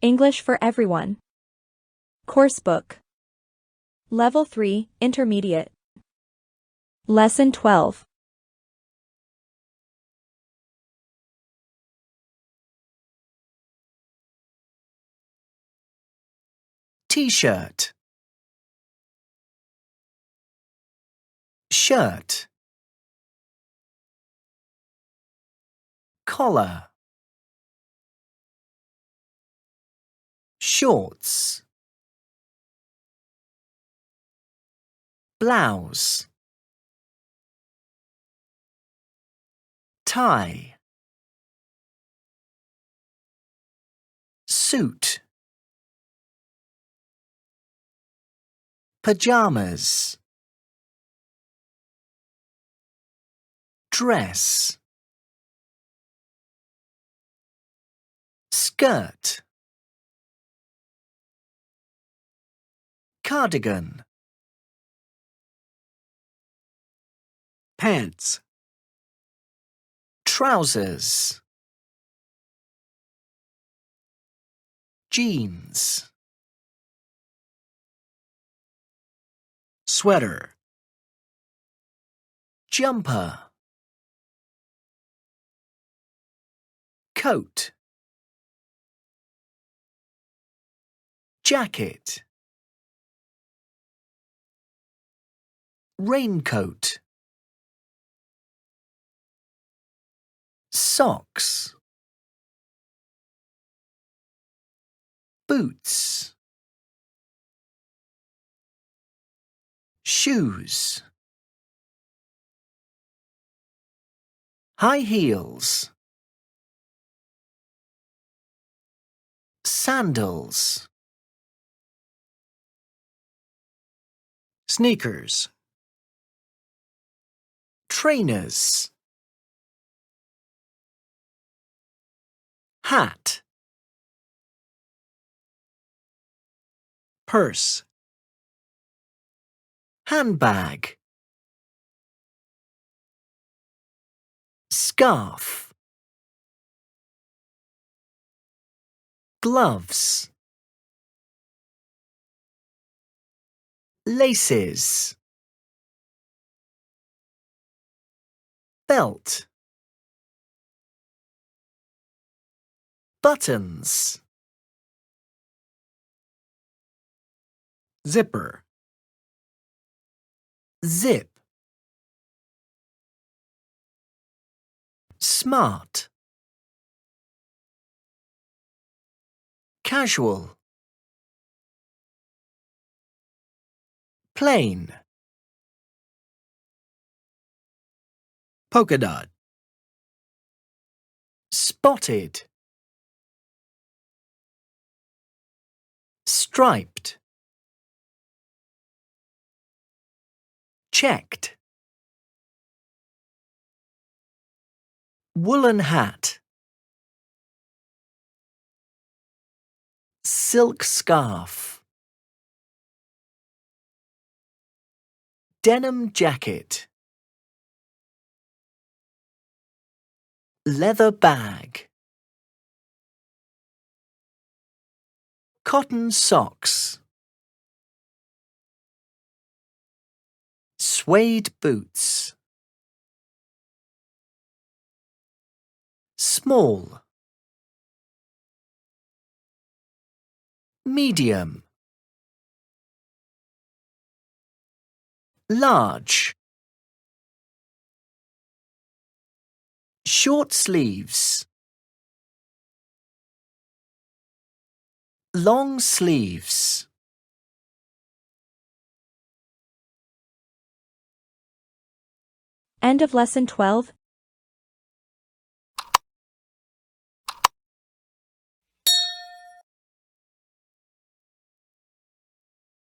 English for Everyone. Coursebook. Level 3, Intermediate. Lesson 12. T-shirt, shirt, collar, shorts, blouse, tie, suit, pajamas, dress, skirt, cardigan, pants, trousers, jeans, sweater, jumper, coat, jacket, raincoat, socks, boots, shoes, high heels, sandals, sneakers, trainers, hat, purse, handbag, scarf, gloves, laces, belt, buttons, zipper, zip, smart, casual, plain, polka dot, spotted, striped, checked, woolen hat, silk scarf, denim jacket, leather bag, cotton socks, suede boots, small, medium, large, short sleeves, long sleeves. End of Lesson 12.